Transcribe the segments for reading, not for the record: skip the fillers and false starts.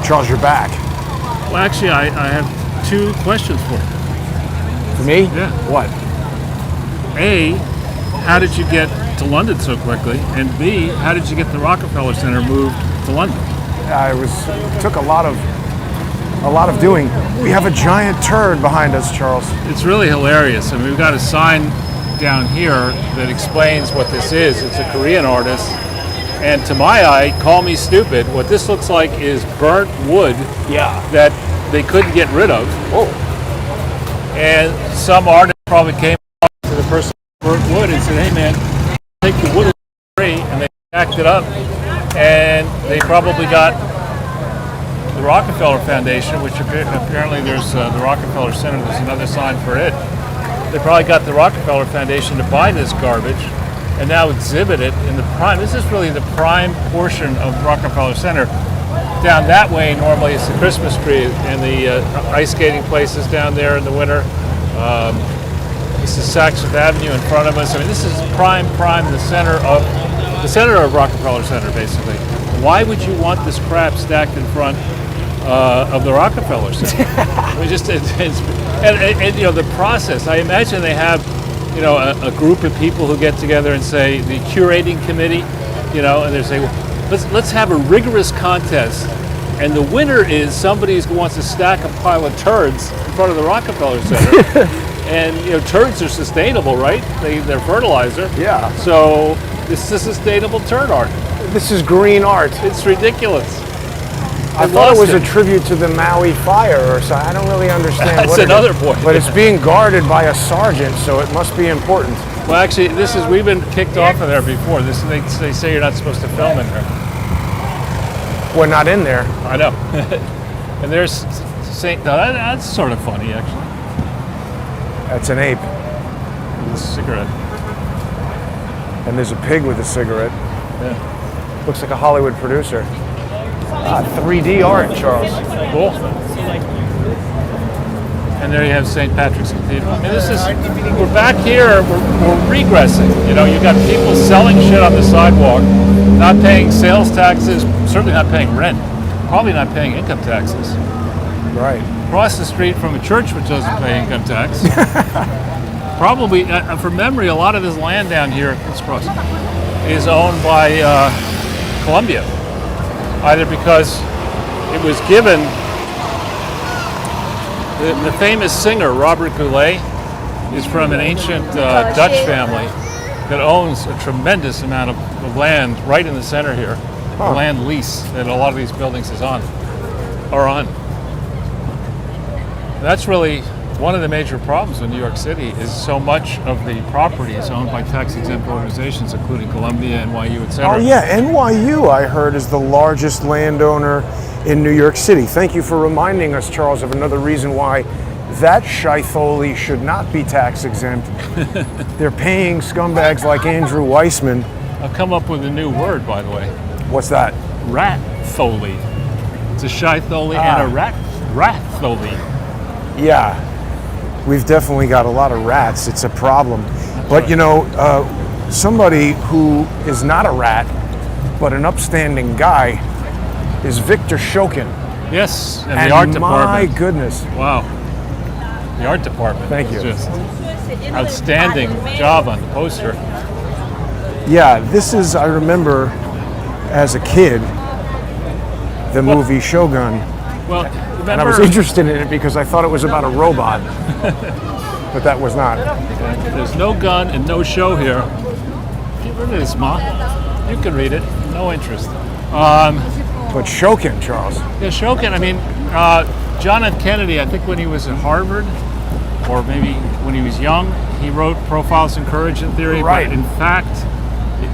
Charles, you're back. Well, actually, I have two questions for you. For me? Yeah. What? A, how did you get to London so quickly? And B, how did you get the Rockefeller Center moved to London? Took a lot of doing. We have a giant turd behind us, Charles. It's really hilarious. I mean, we've got a sign down here that explains what this is. It's a Korean artist. And to my eye, call me stupid, what this looks like is burnt wood that they couldn't get rid of. Oh. And some artist probably came up to the person who burnt wood and said, hey man, take the wood away, and they packed it up. And they probably got the Rockefeller Foundation, which apparently there's the Rockefeller Center, there's another sign for it. They probably got the Rockefeller Foundation to buy this garbage and now exhibit it in the prime. This is really the prime portion of Rockefeller Center. Down that way, normally it's the Christmas tree and the ice skating places down there in the winter. This is Saxford Avenue in front of us. I mean, this is prime, the center of Rockefeller Center, basically. Why would you want this crap stacked in front of the Rockefeller Center? I mean, and you know, the process. I imagine they have, you know, a group of people who get together and say the curating committee, you know, and they say, well, let's have a rigorous contest, and the winner is somebody who wants to stack a pile of turds in front of the Rockefeller Center. And you know, turds are sustainable, right? They're fertilizer. Yeah. So this is a sustainable turd art. This is green art. It's ridiculous. I thought it was a tribute to the Maui fire or something. I don't really understand. That's another point. But it's being guarded by a sergeant, so it must be important. Well, actually, we've been kicked off of there before. They say you're not supposed to film in there. We're not in there. I know. And there's that's sort of funny, actually. That's an ape. With a cigarette. And there's a pig with a cigarette. Yeah. Looks like a Hollywood producer. 3D art, Charles. Cool. And there you have St. Patrick's Cathedral. I mean, we're back here, we're regressing. You know, you got people selling shit on the sidewalk, not paying sales taxes, certainly not paying rent, probably not paying income taxes. Right. Across the street from a church which doesn't pay income tax. Probably, from memory, a lot of this land down here is owned by Columbia, either because it was given. The famous singer Robert Goulet is from an ancient Dutch family that owns a tremendous amount of land right in the center here, the land lease that a lot of these buildings are on. That's really one of the major problems in New York City is so much of the property is owned by tax-exempt organizations, including Columbia, NYU, etc. Oh yeah, NYU, I heard, is the largest landowner in New York City. Thank you for reminding us, Charles, of another reason why that shithole should not be tax-exempt. They're paying scumbags like Andrew Weissman. I've come up with a new word, by the way. What's that? Rat-thole. It's a shithole and a rat-thole. Yeah, we've definitely got a lot of rats. It's a problem. But you know, somebody who is not a rat, but an upstanding guy, is Viktor SHOKiN. Yes, and the art department. My goodness. Wow. The art department. Thank you. Just outstanding job on the poster. Yeah, this is, I remember as a kid, the movie Shogun. Well, remember, and I was interested in it because I thought it was about a robot. But that was not. There's no gun and no show here. Get rid of this, Ma. You can read it. No interest. But SHOKiN, Charles. Yeah, SHOKiN. I mean, John F. Kennedy, I think when he was at Harvard, or maybe when he was young, he wrote Profiles in Courage and Theory. Right. But in fact,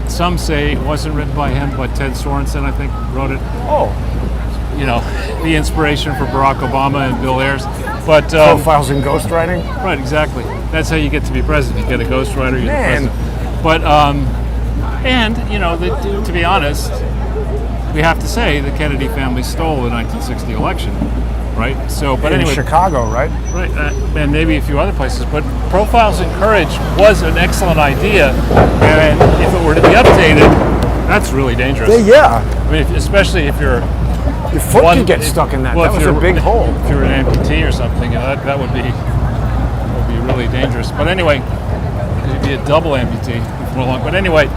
some say it wasn't written by him, but Ted Sorensen, I think, wrote it. Oh. You know, the inspiration for Barack Obama and Bill Ayers. But Profiles in Ghostwriting? Right, exactly. That's how you get to be president. You get a ghostwriter, you're the president. But, and, you know, to be honest, we have to say the Kennedy family stole the 1960 election, right? So, but anyway, in Chicago, right? Right, and maybe a few other places. But Profiles in Courage was an excellent idea, and if it were to be updated, that's really dangerous. Yeah. I mean, especially if you're Your foot could get stuck in that. Well, That was a big hole. If you're an amputee or something, that would be really dangerous. But anyway, it'd be a double amputee for long. But anyway,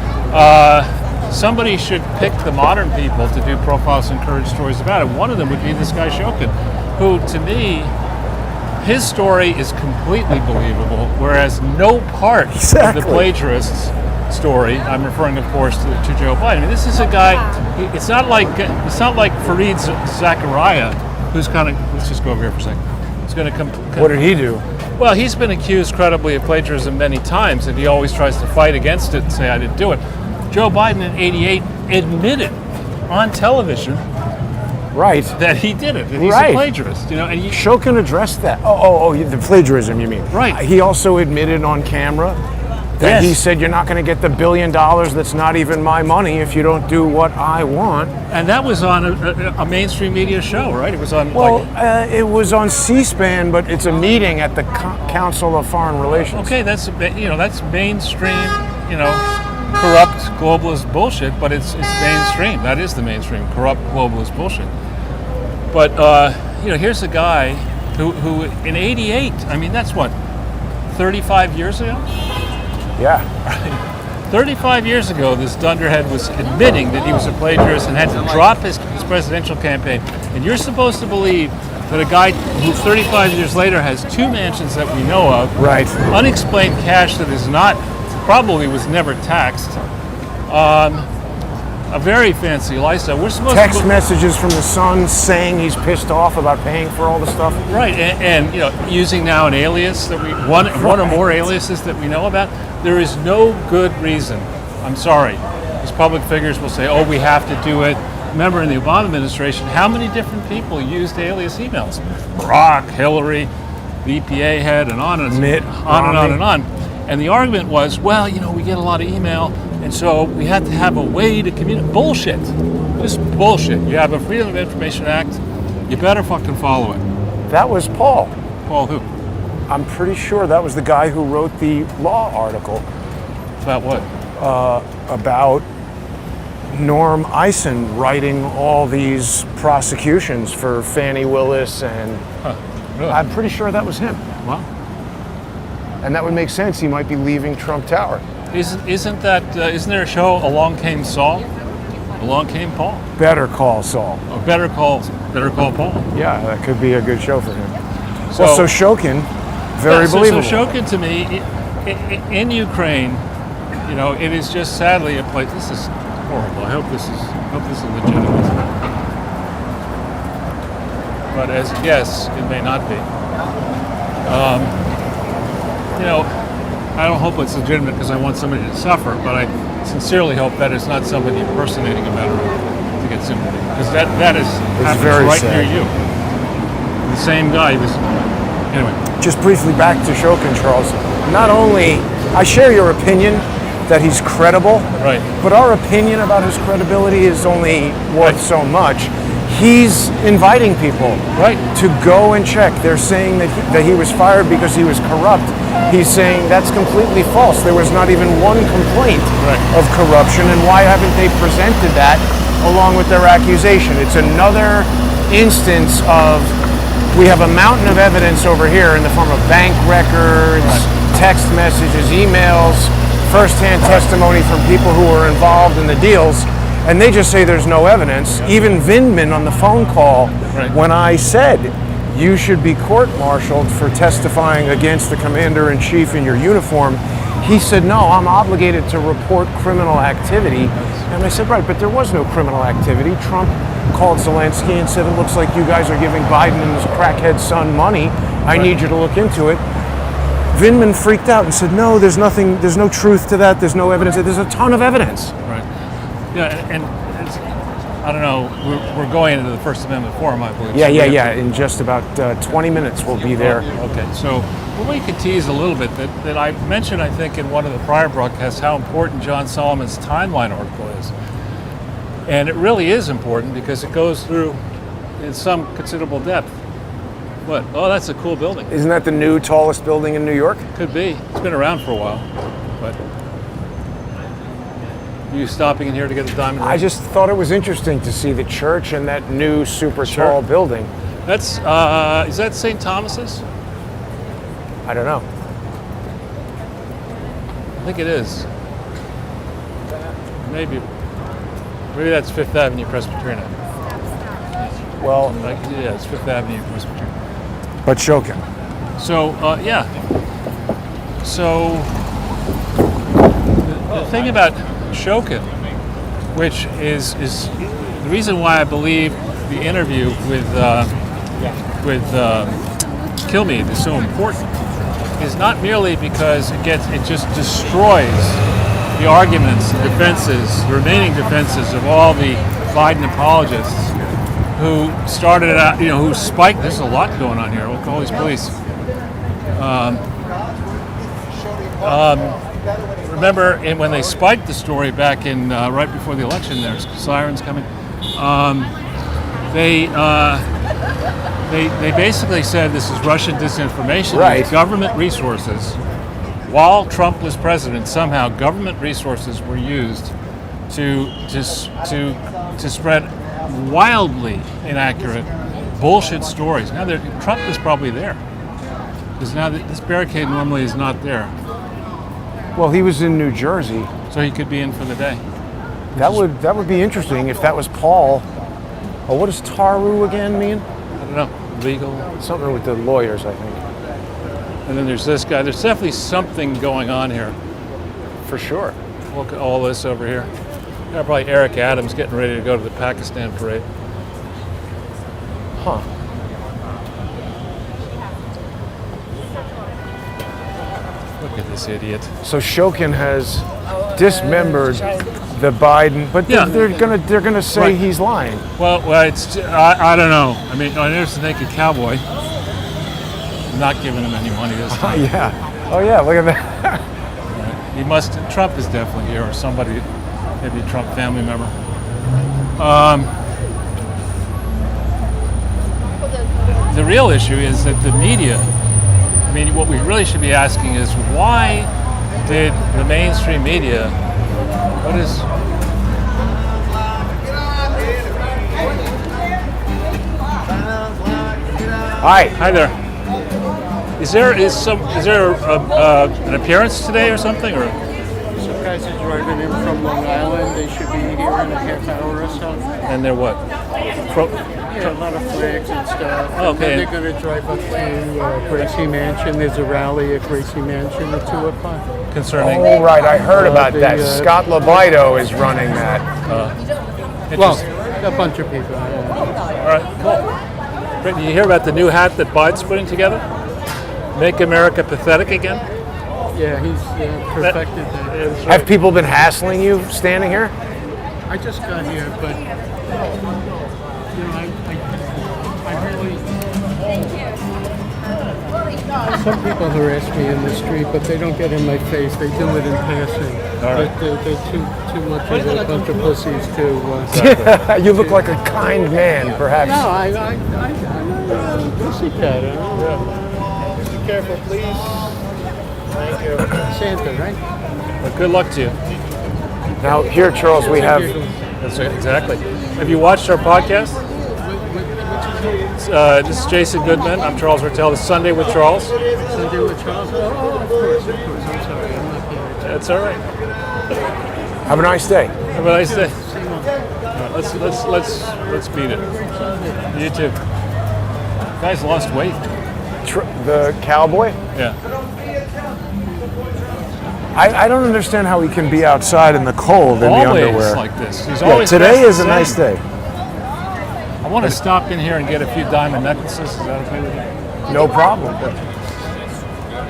somebody should pick the modern people to do profiles and courage stories about it. One of them would be this guy SHOKiN, who, to me, his story is completely believable, whereas no part of the plagiarist's story, I'm referring, of course, to Joe Biden. I mean, this is a guy. It's not like Fareed Zakaria, who's kind of. Let's just go over here for a second. He's going to come. What did he do? Well, he's been accused credibly of plagiarism many times, and he always tries to fight against it and say, "I didn't do it." Joe Biden in '88 admitted on television. Right. That he did it. That he's a plagiarist, you know. And SHOKiN addressed that. Oh, the plagiarism, you mean? Right. He also admitted on camera that he said, "You're not going to get the $1 billion that's not even my money if you don't do what I want." And that was on a mainstream media show, right? It was on. It was on C-SPAN, but it's a meeting at the Council of Foreign Relations. Okay, that's mainstream, corrupt globalist bullshit, but it's mainstream. That is the mainstream corrupt globalist bullshit. But here's a guy who in '88. I mean, that's what, 35 years ago. Yeah. 35 years ago, this dunderhead was admitting that he was a plagiarist and had to drop his presidential campaign. And you're supposed to believe that a guy who 35 years later has 2 mansions that we know of, right, unexplained cash that is not, probably was never taxed, a very fancy lifestyle. We're supposed text messages from the son saying he's pissed off about paying for all the stuff. Right, and using now an alias that one or more aliases that we know about. There is no good reason. I'm sorry. These public figures will say, "Oh, we have to do it." Remember, in the Obama administration, how many different people used alias emails? Barack, Hillary, the EPA head, and on and on. And the argument was, well, we get a lot of email, and so we had to have a way to communicate. Bullshit. Just bullshit. You have a Freedom of Information Act. You better fucking follow it. That was Paul. Paul who? I'm pretty sure that was the guy who wrote the law article. About what? About Norm Eisen writing all these prosecutions for Fani Willis, and really? I'm pretty sure that was him. Wow. And that would make sense. He might be leaving Trump Tower. Isn't there a show, Along Came Saul? Along Came Paul? Better Call Saul. Or Better Call Paul. Yeah, that could be a good show for him. So SHOKiN, very believable. So SHOKiN, to me, in Ukraine, it is just sadly a place. This is horrible. I hope this is legitimate. But as a guess, it may not be. I don't hope it's legitimate because I want somebody to suffer, but I sincerely hope that it's not somebody impersonating a veteran to get sympathy, because that happens very right sad. near you. The same guy was. Anyway. Just briefly back to SHOKiN, Charles. Not only, I share your opinion that he's credible, right, but our opinion about his credibility is only worth so much. He's inviting people to go and check. They're saying that he was fired because he was corrupt. He's saying that's completely false. There was not even one complaint of corruption, and why haven't they presented that along with their accusation? It's another instance of, we have a mountain of evidence over here in the form of bank records, text messages, emails, firsthand testimony from people who were involved in the deals, and they just say there's no evidence. Even Vindman on the phone call, when I said you should be court-martialed for testifying against the commander-in-chief in your uniform, he said, no, I'm obligated to report criminal activity. And I said, right, but there was no criminal activity. Trump called Zelensky and said, it looks like you guys are giving Biden and his crackhead son money. I need you to look into it. Vindman freaked out and said, no, there's nothing, there's no truth to that, there's no evidence. There's a ton of evidence. Right. Yeah, and it's, I don't know, we're going into the First Amendment forum, I believe. Yeah. In just about 20 minutes we'll be there. Okay, so we could tease a little bit that I mentioned, I think, in one of the prior broadcasts, how important John Solomon's timeline article is. And it really is important because it goes through in some considerable depth. What? Oh, that's a cool building. Isn't that the new tallest building in New York? Could be. It's been around for a while, but You stopping in here to get the diamond ring? I just thought it was interesting to see the church and that new super tall building. That's is that St. Thomas's? I don't know. I think it is. Maybe that's Fifth Avenue Presbyterian. Well, Yeah, it's Fifth Avenue Presbyterian. but SHOKiN. So yeah. So the thing about SHOKiN, which is the reason why I believe the interview with Kilmeade is so important, is not merely because it just destroys the arguments, the defenses, the remaining defenses of all the Biden apologists who started it out, who spiked. There's a lot going on here. We'll call these police. Remember when they spiked the story back in right before the election, there's sirens coming. They basically said this is Russian disinformation. Right. Government resources, while Trump was president, somehow government resources were used to spread wildly inaccurate bullshit stories. Now Trump is probably there, because now this barricade normally is not there, Well, he was in New Jersey. so he could be in for the day. That would be interesting if that was Paul. Oh, what does Taru again mean? I don't know, legal. Something with the lawyers, I think. And then there's this guy. There's definitely something going on here. For sure. Look at all this over here. Probably Eric Adams getting ready to go to the Pakistan parade. Huh. Look at this idiot. So SHOKiN has dismembered the Biden, but Yeah. they're gonna say Right. he's lying. Well, it's I don't know. I mean, there's the naked cowboy. I'm not giving him any money this time. Yeah. Oh yeah. Look at that. He must. Trump is definitely here, or somebody, maybe a Trump family member. The real issue is that the media. I mean, what we really should be asking is why did the mainstream media? What is? Hi. Hi there. Is there an appearance today or something, or? Some guys are driving in from Long Island. They should be here in a half hour or so. And they're what? Yeah, a lot of flags and stuff. Oh, And then okay. they're going to drive up to Gracie Mansion. There's a rally at Gracie Mansion at 2 o'clock. Concerning. Oh right, I heard about the, that. Scott Levito is running that. Well, a bunch of people. Yeah. All right, cool. Brittany, you hear about the new hat that Biden's putting together? Make America pathetic again? Yeah, he's perfected that. Have people been hassling you standing here? I just got here, but I really. Some people harass me in the street, but they don't get in my face. They do it in passing. All right. But they're too much of a bunch of pussies to. You look like a kind man, perhaps. No, I'm a pussycat. Be careful, please. Thank you. Santa, right? Well, good luck to you. Now here, Charles, we have. That's right, exactly. Have you watched our podcast? This is Jason Goodman. I'm Charles Martel. This is Sunday with Charles. Sunday with Charles? Oh, of course. I'm sorry. I'm not paying attention. That's all right. Have a nice day. Have a nice day. All right, let's beat it. You too. Guy's lost weight. The cowboy. Yeah. I don't understand how he can be outside in the cold in the Always underwear. like this. He's Yeah, always today dressed is the a nice same. day. I want to stop in here and get a few diamond necklaces. Is that okay with you? No problem.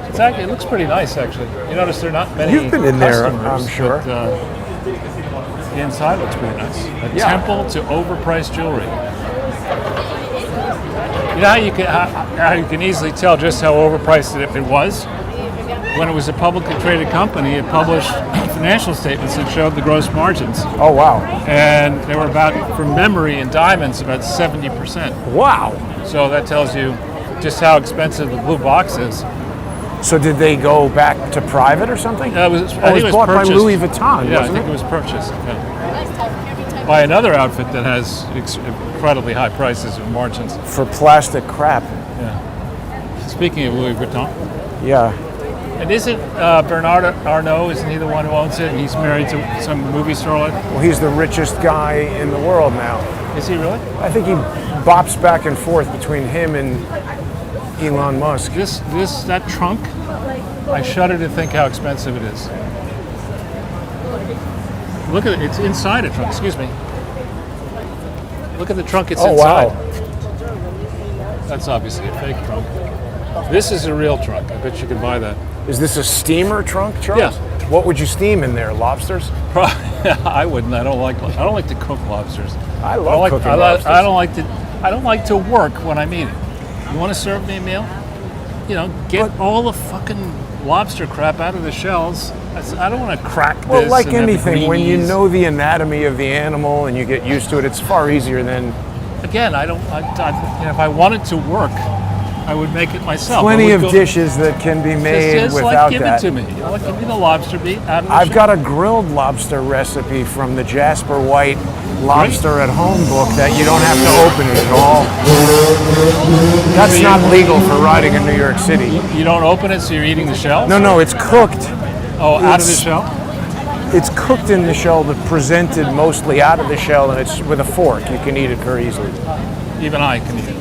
It's actually, it looks pretty nice, actually. You notice there are not many You've been in there, customers, I'm sure. But, the inside looks pretty nice. A Yeah. temple to overpriced jewelry. You know how you can easily tell just how overpriced it was? When it was a publicly traded company, it published financial statements that showed the gross margins. Oh wow. And they were about, from memory in diamonds, about 70%. Wow. So that tells you just how expensive the blue box is. So did they go back to private or something? It was, I think it was bought by purchased. Louis Vuitton, Yeah, I wasn't think it was purchased. Yeah. By another outfit that has incredibly high prices and margins. For plastic crap. Yeah. Speaking of Louis Vuitton, Yeah. and isn't Bernard Arnault? Isn't he the one who owns it? And he's married to some movie starlet. Well, he's the richest guy in the world now. Is he really? I think he bops back and forth between him and Elon Musk. That trunk, I shudder to think how expensive it is. Look at it, it's inside a trunk, excuse me. Look at the trunk, it's inside. Wow. That's obviously a fake trunk. This is a real trunk, I bet you can buy that. Is this a steamer trunk, Charles? Yeah. What would you steam in there? Lobsters? I wouldn't, I don't like to cook lobsters. I love cooking lobsters. I don't like to work when I'm eating. You want to serve me a meal? You know, get all the fucking lobster crap out of the shells. I don't want to crack this. Well, like and have the anything, when you greenies. know the anatomy of the animal and you get used to it, it's far easier than Again, you know, if I wanted to work, I would make it myself. plenty of dishes that can be made Just without like, give that. it to me. You know, like, give me the lobster meat out of the I've shell. got a grilled lobster recipe from the Jasper White Lobster at Home book that you don't have to open it at all. That's not legal for riding in New York City. You don't open it, so you're eating the shell? No, it's cooked. Oh, out of the It's- shell? It's cooked in the shell, but presented mostly out of the shell, and it's with a fork. You can eat it very easily. Even I can eat it.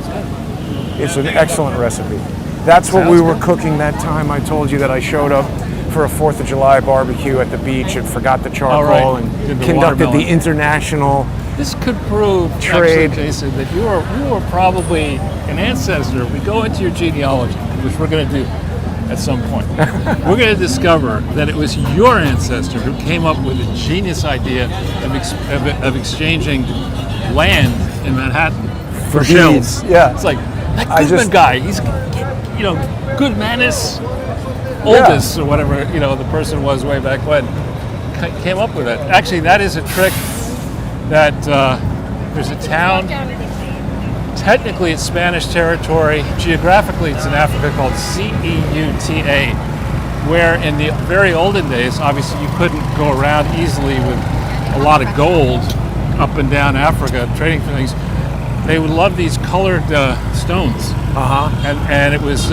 It's an excellent recipe. That's what we were cooking that time I told you that I showed up for a 4th of July barbecue at the beach and forgot the charcoal right. and Did the conducted watermelon. the international. This could prove, Trade. actually, Jason, that you are probably an ancestor. We go into your genealogy, which we're going to do at some point. We're going to discover that it was your ancestor who came up with a genius idea of exchanging land in Manhattan for For shells. beads, yeah. It's like, that I Goodman just- guy, he's, you know, Goodmanis, oldest, or whatever, you know, the person was way back when, came up with it. Actually, that is a trick that there's a town, technically it's Spanish territory, geographically it's in Africa, called Ceuta, where in the very olden days, obviously you couldn't go around easily with a lot of gold up and down Africa trading for things. They would love these colored stones. And it was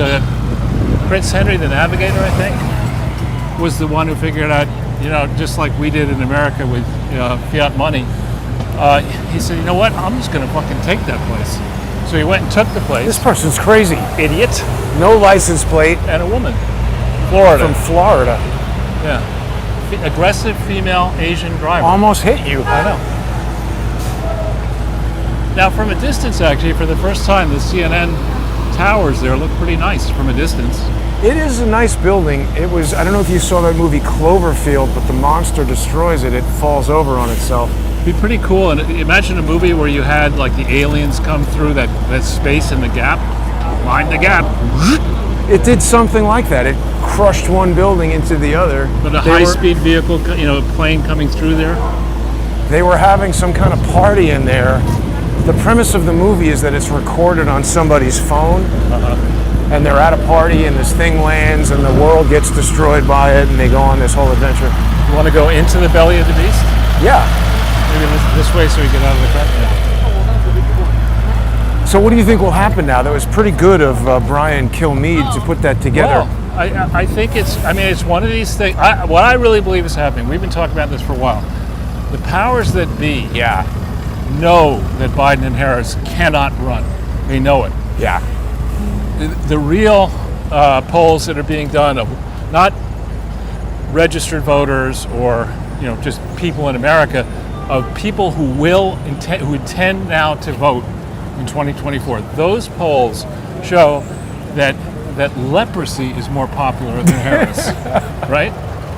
Prince Henry the Navigator, I think, was the one who figured out, you know, just like we did in America with fiat money. He said, you know what, I'm just going to fucking take that place. So he went and took the place. This person's crazy. Idiot. No license plate. And a woman. Florida. From Florida. Yeah. Aggressive female Asian driver. Almost hit you. I know. Now, from a distance, actually, for the first time, the CNN towers there look pretty nice from a distance. It is a nice building. It was, I don't know if you saw that movie Cloverfield, but the monster destroys it. It falls over on itself. It'd be pretty cool. And imagine a movie where you had like the aliens come through that space in the gap. Mind the gap. It did something like that. It crushed one building into the other. But a high-speed vehicle, you know, plane coming through there. They were having some kind of party in there. The premise of the movie is that it's recorded on somebody's phone. And they're at a party and this thing lands and the world gets destroyed by it and they go on this whole adventure. You want to go into the belly of the beast? Yeah. Maybe this way so we get out of the car. So what do you think will happen now? That was pretty good of Brian Kilmeade to put that together. Well, I think it's one of these things. What I really believe is happening, we've been talking about this for a while. The powers that be know that Biden and Harris cannot run. They know it. Yeah. The real polls that are being done of not registered voters or just people in America, of people who intend now to vote in 2024. Those polls show that leprosy is more popular than Harris, right?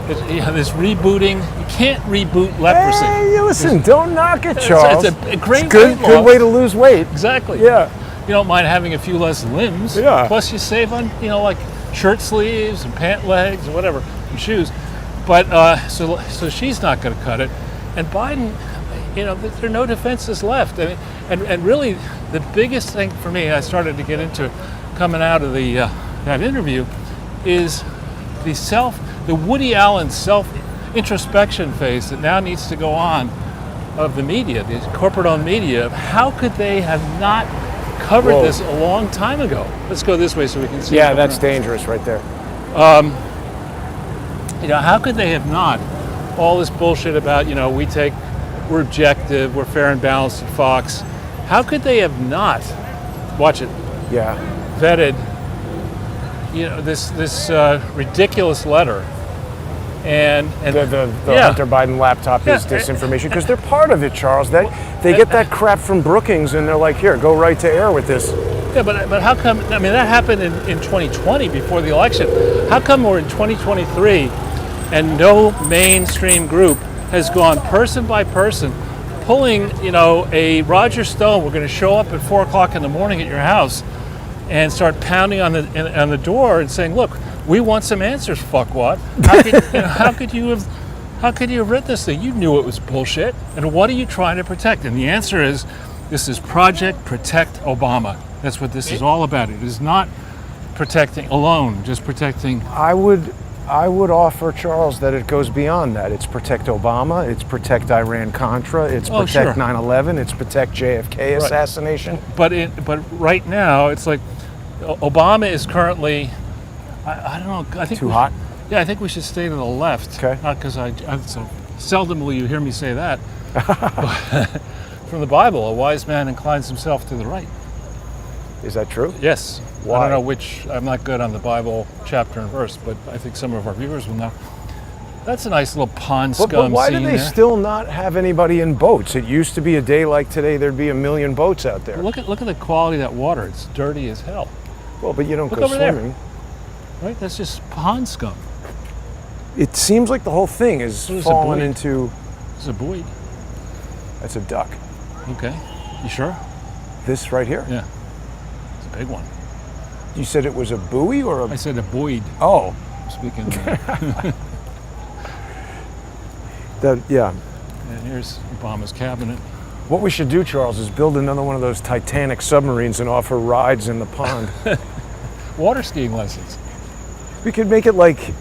This rebooting, you can't reboot leprosy. Hey, listen, don't knock it, Charles. It's a great good way to lose weight. Exactly. Yeah. You don't mind having a few less limbs. Yeah. Plus you save on, like shirt sleeves and pant legs and whatever, and shoes. But so she's not going to cut it. And Biden, there are no defenses left. I mean, and really the biggest thing for me, I started to get into coming out of that interview, is the Woody Allen self-introspection phase that now needs to go on of the media, the corporate-owned media. How could they have not covered this a long time ago? Let's go this way so we can see. Yeah, that's dangerous right there. How could they have not? All this bullshit about, we're objective, we're fair and balanced at Fox. How could they have not, watch it, vetted, this ridiculous letter? And the Hunter Biden laptop is disinformation, because they're part of it, Charles. They get that crap from Brookings, and they're like, here, go right to air with this. Yeah, but how come, that happened in 2020 before the election. How come we're in 2023 and no mainstream group has gone person by person, pulling, a Roger Stone, we're going to show up at 4 o'clock in the morning at your house and start pounding on the door and saying, look, we want some answers, fuckwad. How could you have written this thing? You knew it was bullshit. And what are you trying to protect? And the answer is, this is Project Protect Obama. That's what this is all about. It is not protecting alone, just protecting. I would offer, Charles, that it goes beyond that. It's Protect Obama, it's Protect Iran-Contra, it's Protect 9/11, it's Protect JFK assassination. But right now, it's like Obama is currently, I don't know, I think too hot? Yeah, I think we should stay to the left. Okay. Not because so seldom will you hear me say that. From the Bible, a wise man inclines himself to the right. Is that true? Yes. Why? I don't know which, I'm not good on the Bible chapter and verse, but I think some of our viewers will know. That's a nice little pond scum But why do scene they there. still not have anybody in boats? It used to be a day like today, there'd be 1 million boats out there. Look at the quality of that water. It's dirty as hell. Well, but you don't Look go over there. swimming. Right? That's just pond scum. It seems like the whole thing is What is a fallen buoy? into... It's a buoy. That's a duck. Okay. You sure? This right here? Yeah. It's a big one. You said it was a buoy or I a... said a buoyed. Oh. Speaking. Yeah. And here's Obama's cabinet. What we should do, Charles, is build another one of those Titanic submarines and offer rides in the pond. Water skiing lessons. We could make it like...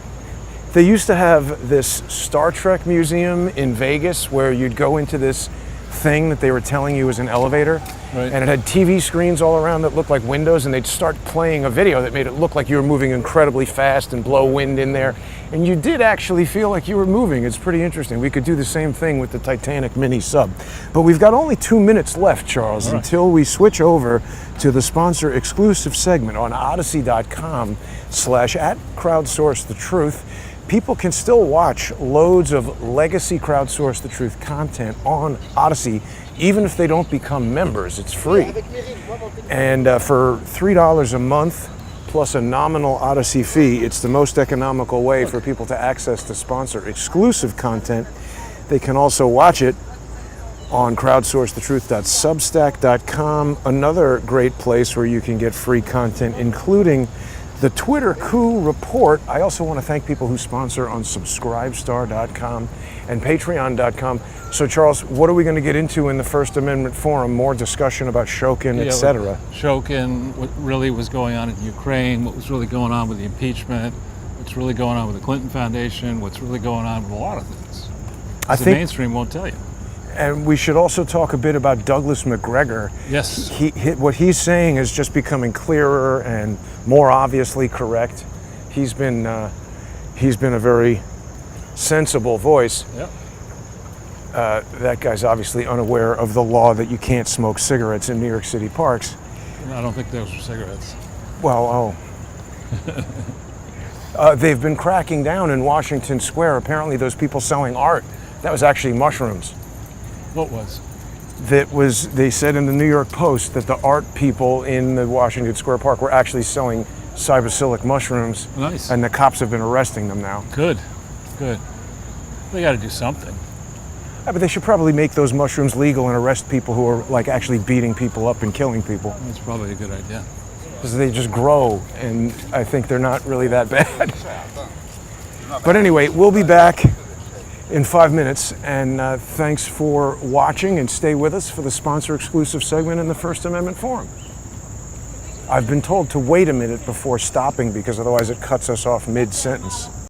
They used to have this Star Trek museum in Vegas where you'd go into this thing that they were telling you was an elevator. Right. And it had TV screens all around that looked like windows, and they'd start playing a video that made it look like you were moving incredibly fast and blow wind in there. And you did actually feel like you were moving. It's pretty interesting. We could do the same thing with the Titanic mini sub. But we've got only 2 minutes left, Charles, until we switch over to the sponsor exclusive segment on odyssey.com/@crowdsourcethetruth. People can still watch loads of legacy Crowdsource the Truth content on Odyssey, even if they don't become members. It's free. And for $3 a month, plus a nominal Odyssey fee, it's the most economical way for people to access the sponsor exclusive content. They can also watch it on crowdsourcethetruth.substack.com, another great place where you can get free content, including the Twitter coup report. I also want to thank people who sponsor on subscribestar.com and patreon.com. So Charles, what are we going to get into in the First Amendment Forum? More discussion about SHOKiN, etc. SHOKiN, what really was going on in Ukraine, what was really going on with the impeachment, what's really going on with the Clinton Foundation, what's really going on with a lot of things. I The think, mainstream won't tell you. and we should also talk a bit about Douglas McGregor. Yes. What he's saying is just becoming clearer and more obviously correct. He's been a very sensible voice. Yep. That guy's obviously unaware of the law that you can't smoke cigarettes in New York City parks. I don't think those were cigarettes. Well, they've been cracking down in Washington Square. Apparently those people selling art, that was actually mushrooms. What was? They said in the New York Post that the art people in the Washington Square Park were actually selling psilocybin mushrooms. Nice. And the cops have been arresting them now. Good. They got to do something. Yeah, but they should probably make those mushrooms legal and arrest people who are like actually beating people up and killing people. That's probably a good idea. Because they just grow, and I think they're not really that bad. But anyway, we'll be back in 5 minutes, and thanks for watching, and stay with us for the sponsor exclusive segment in the First Amendment Forum. I've been told to wait a minute before stopping because otherwise it cuts us off mid-sentence.